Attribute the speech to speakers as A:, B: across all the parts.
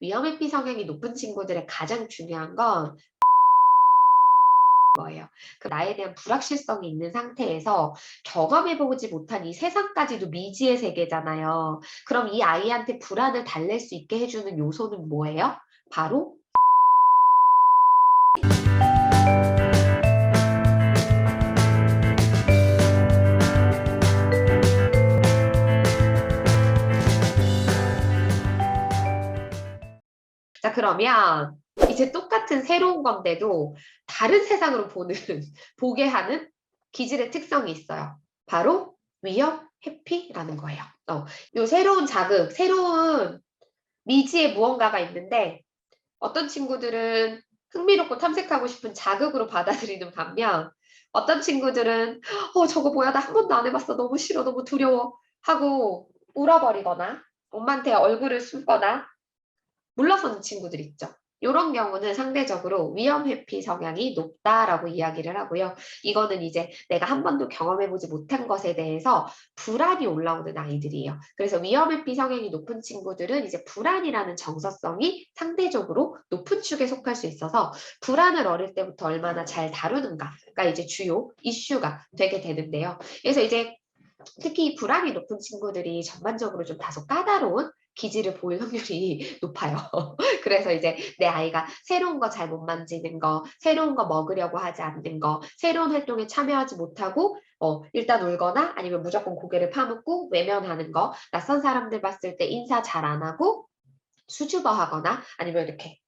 A: 위험회피 성향이 높은 친구들의 가장 중요한 건 거예요. 그 나에 대한 불확실성이 있는 상태에서 경험해보지 못한 이 세상까지도 미지의 세계잖아요. 그럼 이 아이한테 불안을 달랠 수 있게 해주는 요소는 뭐예요? 바로 자, 그러면 이제 똑같은 새로운 건데도 다른 세상으로 보게 하는 기질의 특성이 있어요. 바로 위험 회피라는 거예요. 요 새로운 자극, 새로운 미지의 무언가가 있는데 어떤 친구들은 흥미롭고 탐색하고 싶은 자극으로 받아들이는 반면 어떤 친구들은 저거 뭐야 나 한 번도 안 해봤어 너무 싫어 너무 두려워 하고 울어버리거나 엄마한테 얼굴을 숨거나 물러서는 친구들 있죠. 이런 경우는 상대적으로 위험 회피 성향이 높다라고 이야기를 하고요. 이거는 이제 내가 한 번도 경험해보지 못한 것에 대해서 불안이 올라오는 아이들이에요. 그래서 위험 회피 성향이 높은 친구들은 이제 불안이라는 정서성이 상대적으로 높은 축에 속할 수 있어서 불안을 어릴 때부터 얼마나 잘 다루는가가 이제 주요 이슈가 되게 되는데요. 그래서 이제 특히 이 불안이 높은 친구들이 전반적으로 좀 다소 까다로운 기질을 보일 확률이 높아요. 그래서 이제 내 아이가 새로운 거 잘 못 만지는 거, 새로운 거 먹으려고 하지 않는 거, 새로운 활동에 참여하지 못하고 일단 울거나 아니면 무조건 고개를 파묻고 외면하는 거, 낯선 사람들 봤을 때 인사 잘 안 하고 수줍어하거나 아니면 이렇게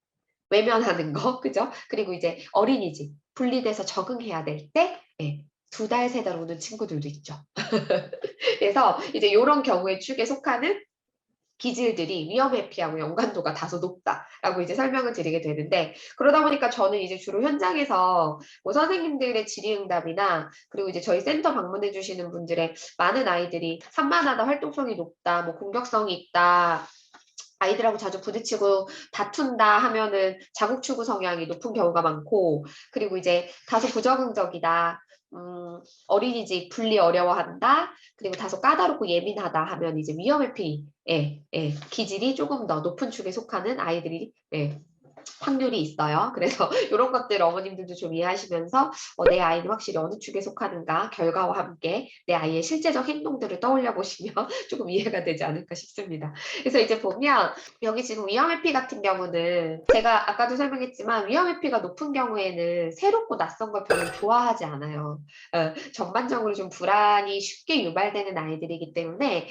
A: 외면하는 거, 그죠? 그리고 이제 어린이집 분리돼서 적응해야 될 때, 예, 2달, 3달 오는 친구들도 있죠. 그래서 이제 이런 경우의 축에 속하는 기질들이 위험 회피하고 연관도가 다소 높다라고 이제 설명을 드리게 되는데 그러다 보니까 저는 이제 주로 현장에서 뭐 선생님들의 질의응답이나 그리고 이제 저희 센터 방문해 주시는 분들의 많은 아이들이 산만하다, 활동성이 높다, 뭐 공격성이 있다, 아이들하고 자주 부딪히고 다툰다 하면은 자국추구 성향이 높은 경우가 많고 그리고 이제 다소 부적응적이다. 어린이집 분리 어려워한다. 그리고 다소 까다롭고 예민하다 하면 이제 위험회피 기질이 조금 더 높은 축에 속하는 아이들이 확률이 있어요. 그래서 이런 것들 어머님들도 좀 이해하시면서 내 아이는 확실히 어느 축에 속하는가 결과와 함께 내 아이의 실제적 행동들을 떠올려 보시면 조금 이해가 되지 않을까 싶습니다. 그래서 이제 보면 여기 지금 위험회피 같은 경우는 제가 아까도 설명했지만 위험회피가 높은 경우에는 새롭고 낯선 걸 별로 좋아하지 않아요. 전반적으로 좀 불안이 쉽게 유발되는 아이들이기 때문에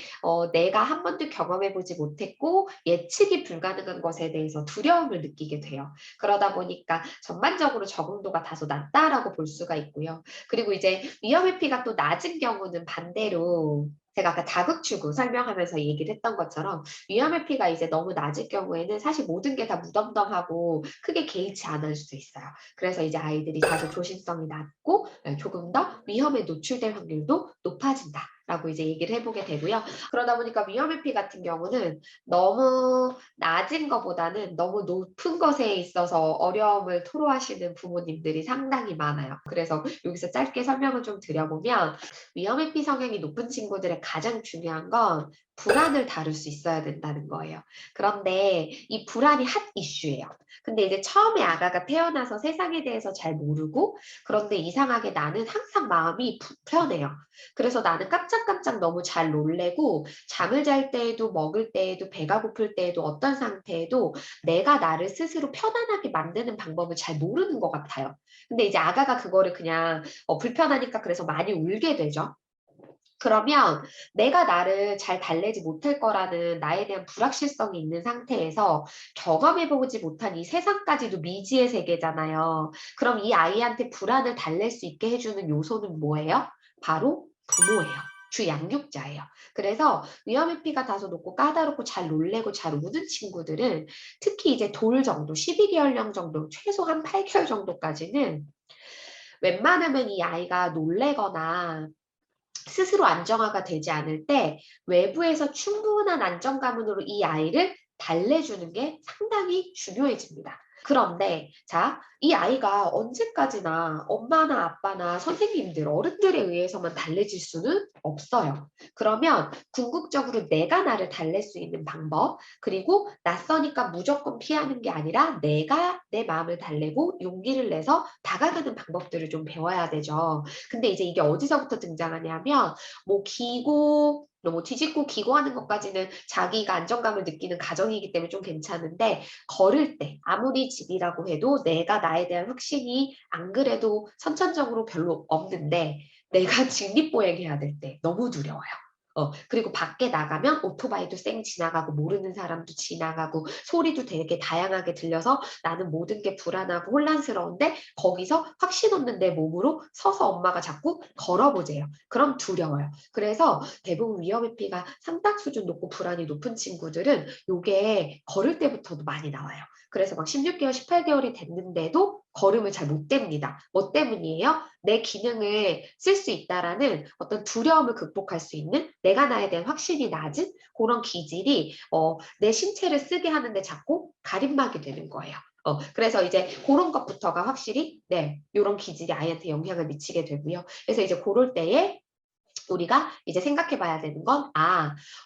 A: 내가 한 번도 경험해보지 못했고 예측이 불가능한 것에 대해서 두려움을 느끼게 돼요. 그러다 보니까 전반적으로 적응도가 다소 낮다라고 볼 수가 있고요. 그리고 이제 위험회피가 또 낮은 경우는 반대로 제가 아까 자극추구 설명하면서 얘기를 했던 것처럼 위험회피가 이제 너무 낮을 경우에는 사실 모든 게 다 무덤덤하고 크게 개의치 않을 수 있어요. 그래서 이제 아이들이 다소 조심성이 낮고 조금 더 위험에 노출될 확률도 높아진다. 라고 이제 얘기를 해보게 되고요. 그러다 보니까 위험회피 같은 경우는 너무 낮은 것보다는 너무 높은 것에 있어서 어려움을 토로하시는 부모님들이 상당히 많아요. 그래서 여기서 짧게 설명을 좀 드려보면 위험회피 성향이 높은 친구들의 가장 중요한 건 불안을 다룰 수 있어야 된다는 거예요. 그런데 이 불안이 핫 이슈예요. 근데 이제 처음에 아가가 태어나서 세상에 대해서 잘 모르고 그런데 이상하게 나는 항상 마음이 불편해요. 그래서 나는 깜짝깜짝 너무 잘 놀래고 잠을 잘 때에도 먹을 때에도 배가 고플 때에도 어떤 상태에도 내가 나를 스스로 편안하게 만드는 방법을 잘 모르는 것 같아요. 근데 이제 아가가 그거를 그냥 불편하니까 그래서 많이 울게 되죠. 그러면 내가 나를 잘 달래지 못할 거라는 나에 대한 불확실성이 있는 상태에서 경험해보지 못한 이 세상까지도 미지의 세계잖아요. 그럼 이 아이한테 불안을 달랠 수 있게 해주는 요소는 뭐예요? 바로 부모예요. 주 양육자예요. 그래서 위험회피가 다소 높고 까다롭고 잘 놀래고 잘 우는 친구들은 특히 이제 돌 정도, 12개월령 정도, 최소 한 8개월 정도까지는 웬만하면 이 아이가 놀래거나 스스로 안정화가 되지 않을 때 외부에서 충분한 안정감으로 이 아이를 달래주는 게 상당히 중요해집니다. 그런데 자, 이 아이가 언제까지나 엄마나 아빠나 선생님들, 어른들에 의해서만 달래질 수는 없어요. 그러면 궁극적으로 내가 나를 달랠 수 있는 방법, 그리고 낯서니까 무조건 피하는 게 아니라 내가 내 마음을 달래고 용기를 내서 다가가는 방법들을 좀 배워야 되죠. 근데 이제 이게 어디서부터 등장하냐면 뭐 기고 뭐 뒤집고 기고 하는 것까지는 자기가 안정감을 느끼는 가정이기 때문에 좀 괜찮은데 걸을 때 아무리 집이라고 해도 내가 나에 대한 확신이 안 그래도 선천적으로 별로 없는데 내가 직립보행해야 될 때 너무 두려워요. 그리고 밖에 나가면 오토바이도 쌩 지나가고 모르는 사람도 지나가고 소리도 되게 다양하게 들려서 나는 모든 게 불안하고 혼란스러운데 거기서 확신 없는 내 몸으로 서서 엄마가 자꾸 걸어보재요. 그럼 두려워요. 그래서 대부분 위험회피가 상당 수준 높고 불안이 높은 친구들은 요게 걸을 때부터도 많이 나와요. 그래서 막 16개월, 18개월이 됐는데도 걸음을 잘 못 댑니다. 뭐 때문이에요? 내 기능을 쓸 수 있다라는 어떤 두려움을 극복할 수 있는 내가 나에 대한 확신이 낮은 그런 기질이 내 신체를 쓰게 하는데 자꾸 가림막이 되는 거예요. 그래서 이제 그런 것부터가 확실히 네, 이런 기질이 아이한테 영향을 미치게 되고요. 그래서 이제 그럴 때에 우리가 이제 생각해 봐야 되는 건,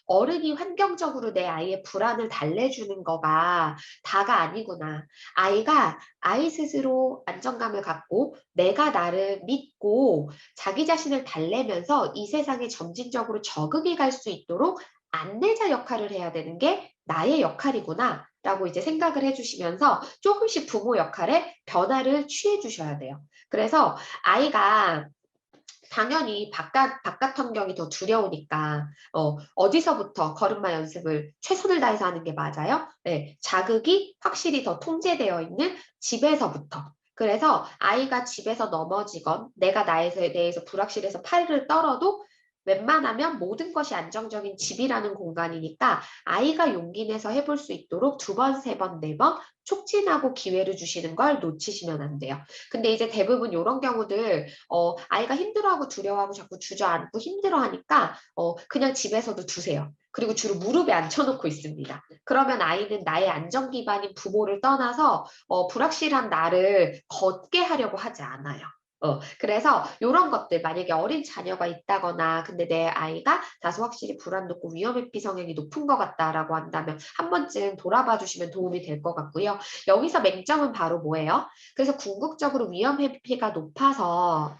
A: 어른이 환경적으로 내 아이의 불안을 달래주는 거가 다가 아니구나. 아이가 아이 스스로 안정감을 갖고 내가 나를 믿고 자기 자신을 달래면서 이 세상에 점진적으로 적응해 갈 수 있도록 안내자 역할을 해야 되는 게 나의 역할이구나. 라고 이제 생각을 해주시면서 조금씩 부모 역할에 변화를 취해 주셔야 돼요. 그래서 아이가 당연히 바깥 환경이 더 두려우니까 어디서부터 걸음마 연습을 최선을 다해서 하는 게 맞아요. 네, 자극이 확실히 더 통제되어 있는 집에서부터. 그래서 아이가 집에서 넘어지건 내가 나에 대해서 불확실해서 팔을 떨어도 웬만하면 모든 것이 안정적인 집이라는 공간이니까 아이가 용기 내서 해볼 수 있도록 두 번, 세 번, 네 번 촉진하고 기회를 주시는 걸 놓치시면 안 돼요. 근데 이제 대부분 이런 경우들 아이가 힘들어하고 두려워하고 자꾸 주저앉고 힘들어하니까 그냥 집에서도 두세요. 그리고 주로 무릎에 앉혀놓고 있습니다. 그러면 아이는 나의 안정 기반인 부모를 떠나서 불확실한 나를 걷게 하려고 하지 않아요. 그래서 이런 것들 만약에 어린 자녀가 있다거나 근데 내 아이가 다소 확실히 불안 높고 위험회피 성향이 높은 것 같다라고 한다면 한 번쯤 돌아봐 주시면 도움이 될 것 같고요. 여기서 맹점은 바로 뭐예요? 그래서 궁극적으로 위험회피가 높아서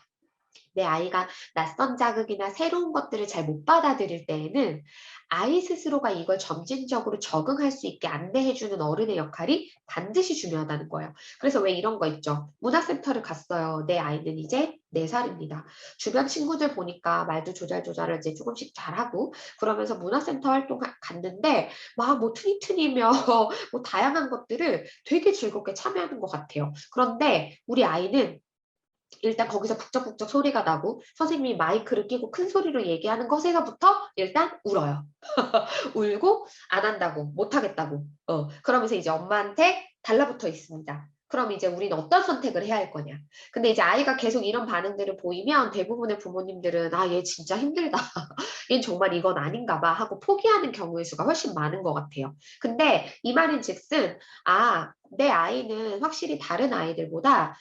A: 내 아이가 낯선 자극이나 새로운 것들을 잘 못 받아들일 때에는 아이 스스로가 이걸 점진적으로 적응할 수 있게 안내해주는 어른의 역할이 반드시 중요하다는 거예요. 그래서 왜 이런 거 있죠? 문화센터를 갔어요. 내 아이는 이제 4살입니다. 주변 친구들 보니까 말도 조잘조잘을 이제 조금씩 잘하고 그러면서 문화센터 활동 갔는데 막 뭐 트니트니며 뭐 다양한 것들을 되게 즐겁게 참여하는 것 같아요. 그런데 우리 아이는 일단 거기서 북적북적 소리가 나고 선생님이 마이크를 끼고 큰 소리로 얘기하는 것에서부터 일단 울어요. 울고 안 한다고 못 하겠다고. 그러면서 이제 엄마한테 달라붙어 있습니다. 그럼 이제 우리는 어떤 선택을 해야 할 거냐. 근데 이제 아이가 계속 이런 반응들을 보이면 대부분의 부모님들은 얘 진짜 힘들다. 얘는 정말 이건 아닌가 봐 하고 포기하는 경우의 수가 훨씬 많은 것 같아요. 근데 이 말인 즉슨 내 아이는 확실히 다른 아이들보다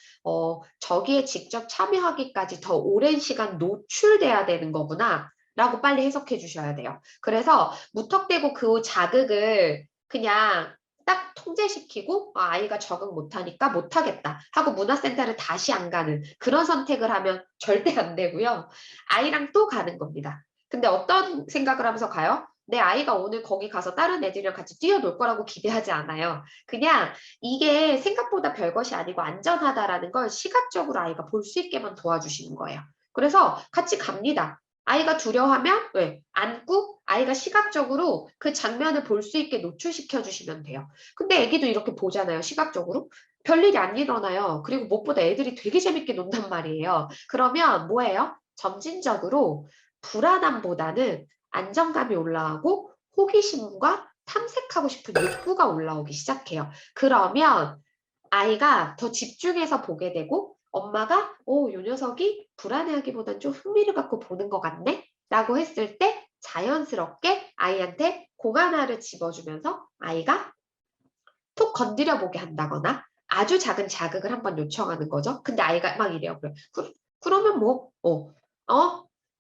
A: 저기에 직접 참여하기까지 더 오랜 시간 노출돼야 되는 거구나 라고 빨리 해석해 주셔야 돼요. 그래서 무턱대고 그 자극을 그냥 딱 통제시키고 아이가 적응 못하니까 못하겠다 하고 문화센터를 다시 안 가는 그런 선택을 하면 절대 안 되고요. 아이랑 또 가는 겁니다. 근데 어떤 생각을 하면서 가요? 내 아이가 오늘 거기 가서 다른 애들이랑 같이 뛰어놀 거라고 기대하지 않아요. 그냥 이게 생각보다 별것이 아니고 안전하다라는 걸 시각적으로 아이가 볼 수 있게만 도와주시는 거예요. 그래서 같이 갑니다. 아이가 두려워하면 안고 아이가 시각적으로 그 장면을 볼 수 있게 노출시켜 주시면 돼요. 근데 애기도 이렇게 보잖아요. 시각적으로. 별일이 안 일어나요. 그리고 무엇보다 애들이 되게 재밌게 논단 말이에요. 그러면 뭐예요? 점진적으로 불안함보다는 안정감이 올라가고 호기심과 탐색하고 싶은 욕구가 올라오기 시작해요. 그러면 아이가 더 집중해서 보게 되고 엄마가 요 녀석이 불안해하기보단 좀 흥미를 갖고 보는 것 같네? 라고 했을 때 자연스럽게 아이한테 공 하나를 집어주면서 아이가 톡 건드려 보게 한다거나 아주 작은 자극을 한번 요청하는 거죠. 근데 아이가 막 이래요. 그러면 뭐,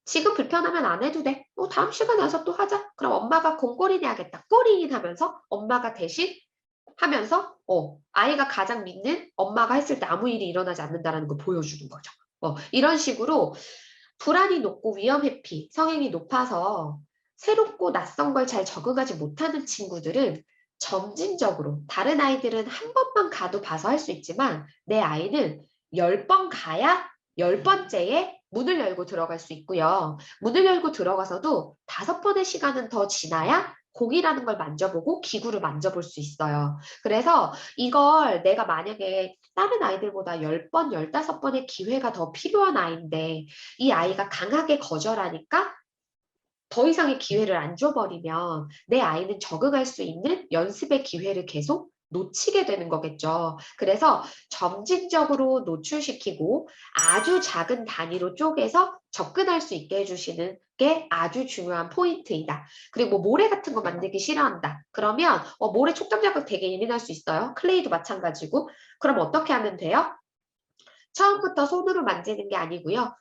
A: 지금 불편하면 안 해도 돼. 다음 시간에 와서 또 하자. 그럼 엄마가 공골인 해야겠다. 꼬린 하면서 엄마가 대신 하면서 아이가 가장 믿는 엄마가 했을 때 아무 일이 일어나지 않는다라는 걸 보여주는 거죠. 이런 식으로 불안이 높고 위험 회피, 성향이 높아서 새롭고 낯선 걸 잘 적응하지 못하는 친구들은 점진적으로 다른 아이들은 한 번만 가도 봐서 할 수 있지만 내 아이는 10번 가야 10번째에 문을 열고 들어갈 수 있고요. 문을 열고 들어가서도 5번의 시간은 더 지나야 공이라는 걸 만져보고 기구를 만져볼 수 있어요. 그래서 이걸 내가 만약에 다른 아이들보다 10번, 15번의 기회가 더 필요한 아이인데 이 아이가 강하게 거절하니까 더 이상의 기회를 안 줘버리면 내 아이는 적응할 수 있는 연습의 기회를 계속 놓치게 되는 거겠죠. 그래서 점진적으로 노출시키고 아주 작은 단위로 쪼개서 접근할 수 있게 해주시는 게 아주 중요한 포인트이다. 그리고 뭐 모래 같은 거 만들기 싫어한다. 그러면 모래 촉감 자극 되게 예민할 수 있어요. 클레이도 마찬가지고. 그럼 어떻게 하면 돼요? 처음부터 손으로 만지는 게 아니고요.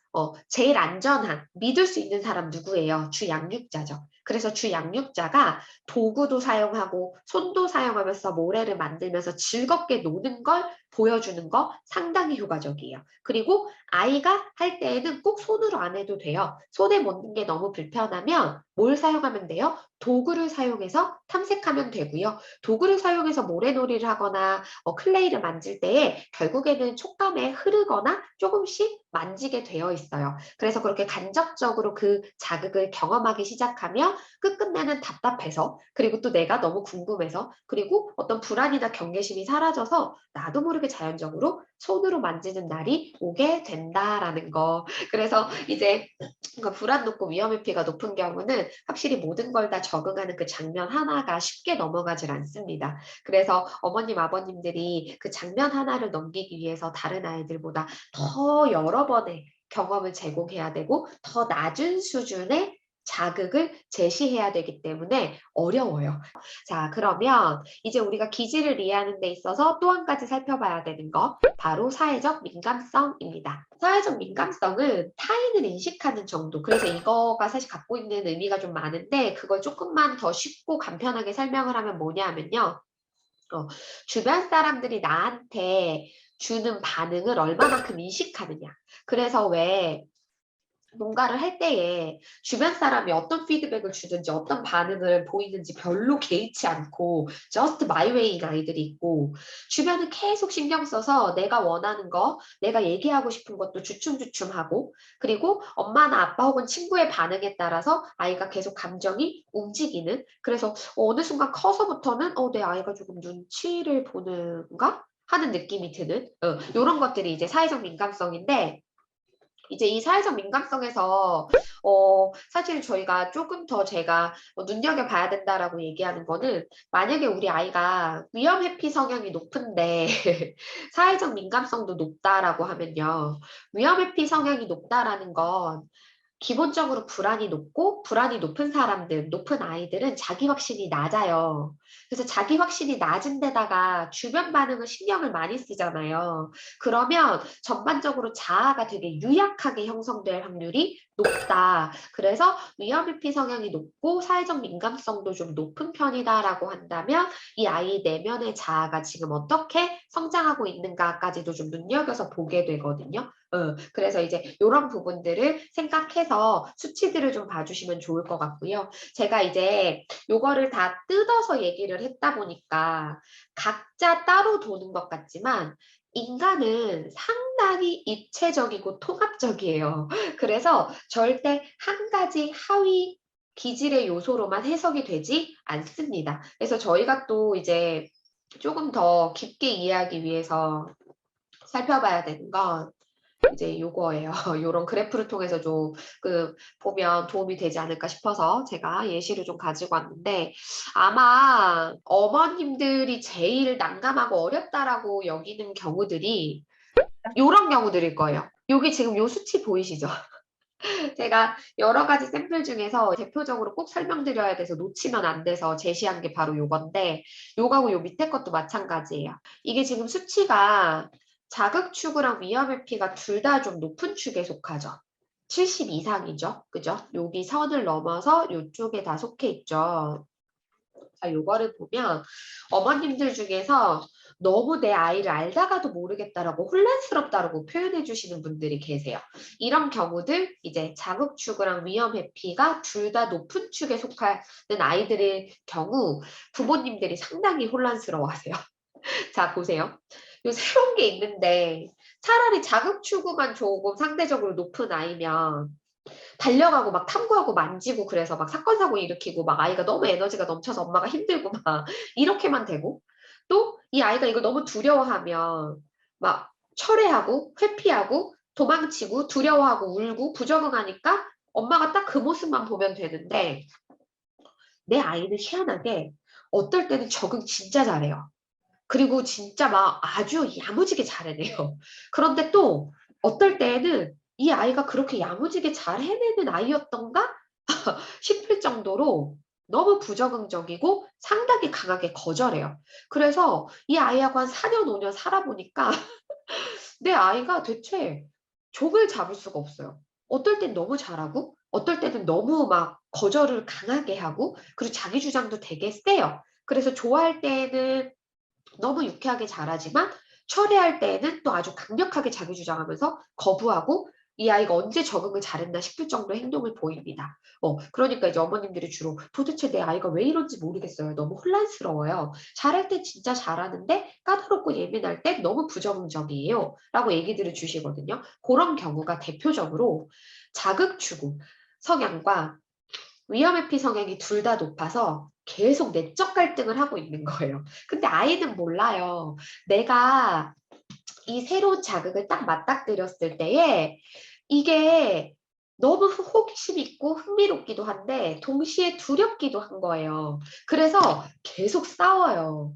A: 제일 안전한, 믿을 수 있는 사람 누구예요? 주 양육자죠. 그래서 주 양육자가 도구도 사용하고 손도 사용하면서 모래를 만들면서 즐겁게 노는 걸 보여주는 거 상당히 효과적이에요. 그리고 아이가 할 때에는 꼭 손으로 안 해도 돼요. 손에 묻는 게 너무 불편하면 뭘 사용하면 돼요? 도구를 사용해서 탐색하면 되고요. 도구를 사용해서 모래놀이를 하거나 클레이를 만질 때에 결국에는 촉감에 흐르거나 조금씩 만지게 되어 있어요. 그래서 그렇게 간접적으로 그 자극을 경험하기 시작하며 끝끝내는 답답해서 그리고 또 내가 너무 궁금해서 그리고 어떤 불안이나 경계심이 사라져서 나도 모르게 자연적으로 손으로 만지는 날이 오게 된다라는 거. 그래서 이제 불안 높고 위험 회피가 높은 경우는 확실히 모든 걸 다 적응하는 그 장면 하나가 쉽게 넘어가질 않습니다. 그래서 어머님, 아버님들이 그 장면 하나를 넘기기 위해서 다른 아이들보다 더 여러 번의 경험을 제공해야 되고 더 낮은 수준의 자극을 제시해야 되기 때문에 어려워요. 자, 그러면 이제 우리가 기질을 이해하는 데 있어서 또 한 가지 살펴봐야 되는 거 바로 사회적 민감성입니다. 사회적 민감성은 타인을 인식하는 정도. 그래서 이거가 사실 갖고 있는 의미가 좀 많은데 그걸 조금만 더 쉽고 간편하게 설명을 하면 뭐냐 하면요. 주변 사람들이 나한테 주는 반응을 얼마만큼 인식하느냐. 그래서 왜 뭔가를 할 때에 주변 사람이 어떤 피드백을 주든지 어떤 반응을 보이는지 별로 개의치 않고 just my way인 아이들이 있고 주변은 계속 신경 써서 내가 원하는 거, 내가 얘기하고 싶은 것도 주춤주춤하고 그리고 엄마나 아빠 혹은 친구의 반응에 따라서 아이가 계속 감정이 움직이는 그래서 어느 순간 커서부터는 내 아이가 조금 눈치를 보는가? 하는 느낌이 드는 이런 것들이 이제 사회적 민감성인데 이제 이 사회적 민감성에서 사실 저희가 조금 더 제가 눈여겨봐야 된다라고 얘기하는 거는 만약에 우리 아이가 위험 회피 성향이 높은데 사회적 민감성도 높다라고 하면요. 위험 회피 성향이 높다라는 건 기본적으로 불안이 높고 불안이 높은 사람들, 높은 아이들은 자기 확신이 낮아요. 그래서 자기 확신이 낮은 데다가 주변 반응을 신경을 많이 쓰잖아요. 그러면 전반적으로 자아가 되게 유약하게 형성될 확률이 높다. 그래서 위험회피 성향이 높고 사회적 민감성도 좀 높은 편이다라고 한다면 이 아이 내면의 자아가 지금 어떻게 성장하고 있는가까지도 좀 눈여겨서 보게 되거든요. 그래서 이제 이런 부분들을 생각해서 수치들을 좀 봐주시면 좋을 것 같고요. 제가 이제 요거를 다 뜯어서 얘기를 했다 보니까 각자 따로 도는 것 같지만 인간은 상당히 입체적이고 통합적이에요. 그래서 절대 한 가지 하위 기질의 요소로만 해석이 되지 않습니다. 그래서 저희가 또 이제 조금 더 깊게 이해하기 위해서 살펴봐야 되는 건 이제 요거예요. 요런 그래프를 통해서 좀 보면 도움이 되지 않을까 싶어서 제가 예시를 좀 가지고 왔는데 아마 어머님들이 제일 난감하고 어렵다라고 여기는 경우들이 요런 경우들일 거예요. 여기 지금 요 수치 보이시죠? 제가 여러 가지 샘플 중에서 대표적으로 꼭 설명드려야 돼서 놓치면 안 돼서 제시한 게 바로 요건데, 요거하고 요 밑에 것도 마찬가지예요. 이게 지금 수치가 자극 추구랑 위험 회피가 둘 다 좀 높은 축에 속하죠. 70 이상이죠. 그죠? 여기 선을 넘어서 요쪽에 다 속해 있죠. 자, 요거를 보면 어머님들 중에서 너무 내 아이를 알다가도 모르겠다라고 혼란스럽다라고 표현해 주시는 분들이 계세요. 이런 경우들 이제 자극 추구랑 위험 회피가 둘 다 높은 축에 속하는 아이들의 경우 부모님들이 상당히 혼란스러워하세요. 자, 보세요. 요 새로운 게 있는데 차라리 자극 추구만 조금 상대적으로 높은 아이면 달려가고 막 탐구하고 만지고 그래서 막 사건 사고 일으키고 막 아이가 너무 에너지가 넘쳐서 엄마가 힘들고 막 이렇게만 되고, 또 이 아이가 이걸 너무 두려워하면 막 철회하고 회피하고 도망치고 두려워하고 울고 부적응하니까 엄마가 딱 그 모습만 보면 되는데, 내 아이는 희한하게 어떨 때는 적응 진짜 잘해요. 그리고 진짜 막 아주 야무지게 잘해내요. 그런데 또 어떨 때에는 이 아이가 그렇게 야무지게 잘 해내는 아이였던가 싶을 정도로 너무 부적응적이고 상당히 강하게 거절해요. 그래서 이 아이하고 한 4년, 5년 살아보니까 내 아이가 대체 족을 잡을 수가 없어요. 어떨 땐 너무 잘하고, 어떨 때는 너무 막 거절을 강하게 하고, 그리고 자기 주장도 되게 세요. 그래서 좋아할 때에는 너무 유쾌하게 잘하지만 철회할 때에는 또 아주 강력하게 자기 주장하면서 거부하고, 이 아이가 언제 적응을 잘했나 싶을 정도의 행동을 보입니다. 그러니까 이제 어머님들이 주로 도대체 내 아이가 왜 이런지 모르겠어요. 너무 혼란스러워요. 잘할 때 진짜 잘하는데 까다롭고 예민할 때 너무 부정적이에요. 라고 얘기들을 주시거든요. 그런 경우가 대표적으로 자극 추구 성향과 위험회피 성향이 둘 다 높아서 계속 내적 갈등을 하고 있는 거예요. 근데 아이는 몰라요. 내가 이 새로운 자극을 딱 맞닥뜨렸을 때에 이게 너무 호기심 있고 흥미롭기도 한데 동시에 두렵기도 한 거예요. 그래서 계속 싸워요.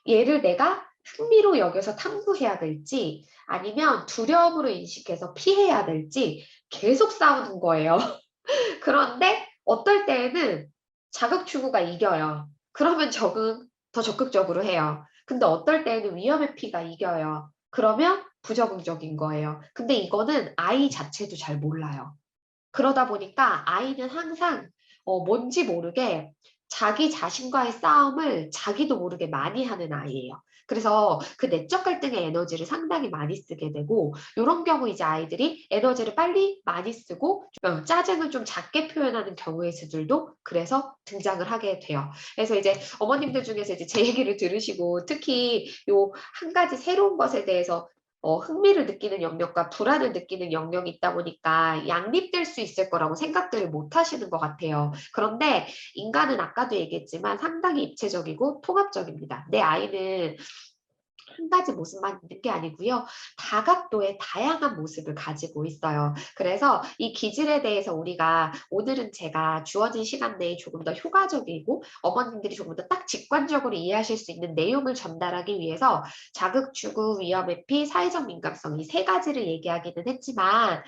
A: 얘를 내가 흥미로 여겨서 탐구해야 될지 아니면 두려움으로 인식해서 피해야 될지 계속 싸우는 거예요. 그런데 어떨 때에는 자극 추구가 이겨요. 그러면 더 적극적으로 해요. 근데 어떨 때에는 위험의 피가 이겨요. 그러면 부적응적인 거예요. 근데 이거는 아이 자체도 잘 몰라요. 그러다 보니까 아이는 항상 뭔지 모르게 자기 자신과의 싸움을 자기도 모르게 많이 하는 아이예요. 그래서 그 내적 갈등의 에너지를 상당히 많이 쓰게 되고, 이런 경우 이제 아이들이 에너지를 빨리 많이 쓰고 짜증을 좀 작게 표현하는 경우의 수들도 그래서 등장을 하게 돼요. 그래서 이제 어머님들 중에서 이제 제 얘기를 들으시고 특히 요 한 가지 새로운 것에 대해서 흥미를 느끼는 영역과 불안을 느끼는 영역이 있다 보니까 양립될 수 있을 거라고 생각들을 못 하시는 것 같아요. 그런데 인간은 아까도 얘기했지만 상당히 입체적이고 통합적입니다. 내 아이는 한 가지 모습만 있는 게 아니고요. 다각도의 다양한 모습을 가지고 있어요. 그래서 이 기질에 대해서 우리가 오늘은 제가 주어진 시간 내에 조금 더 효과적이고 어머님들이 조금 더 딱 직관적으로 이해하실 수 있는 내용을 전달하기 위해서 자극 추구, 위험 회피, 사회적 민감성 이 세 가지를 얘기하기는 했지만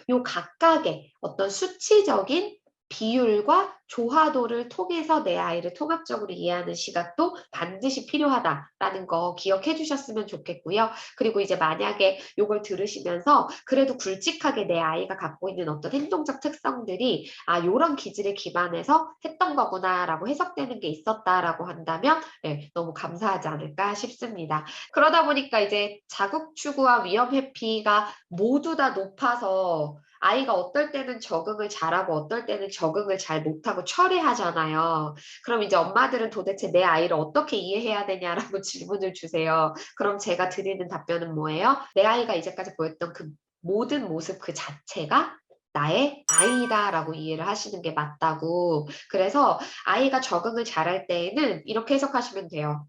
A: 요 각각의 어떤 수치적인 비율과 조화도를 통해서 내 아이를 통합적으로 이해하는 시각도 반드시 필요하다라는 거 기억해 주셨으면 좋겠고요. 그리고 이제 만약에 이걸 들으시면서 그래도 굵직하게 내 아이가 갖고 있는 어떤 행동적 특성들이 이런 기질에 기반해서 했던 거구나라고 해석되는 게 있었다라고 한다면 네, 너무 감사하지 않을까 싶습니다. 그러다 보니까 이제 자극 추구와 위험 회피가 모두 다 높아서 아이가 어떨 때는 적응을 잘하고 어떨 때는 적응을 잘 못하고 철회하잖아요. 그럼 이제 엄마들은 도대체 내 아이를 어떻게 이해해야 되냐라고 질문을 주세요. 그럼 제가 드리는 답변은 뭐예요? 내 아이가 이제까지 보였던 그 모든 모습 그 자체가 나의 아이다라고 이해를 하시는 게 맞다고. 그래서 아이가 적응을 잘할 때에는 이렇게 해석하시면 돼요.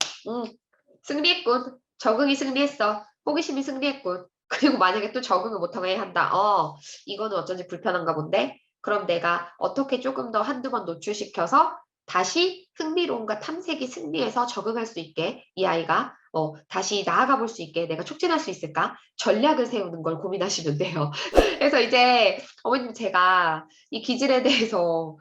A: 승리했군. 적응이 승리했어. 호기심이 승리했군. 그리고 만약에 또 적응을 못하고 해야 한다. 이거는 어쩐지 불편한가 본데? 그럼 내가 어떻게 조금 더 한두 번 노출시켜서 다시 흥미로움과 탐색이 승리해서 적응할 수 있게 이 아이가 다시 나아가 볼 수 있게 내가 촉진할 수 있을까? 전략을 세우는 걸 고민하시면 돼요. 그래서 이제 어머님 제가 이 기질에 대해서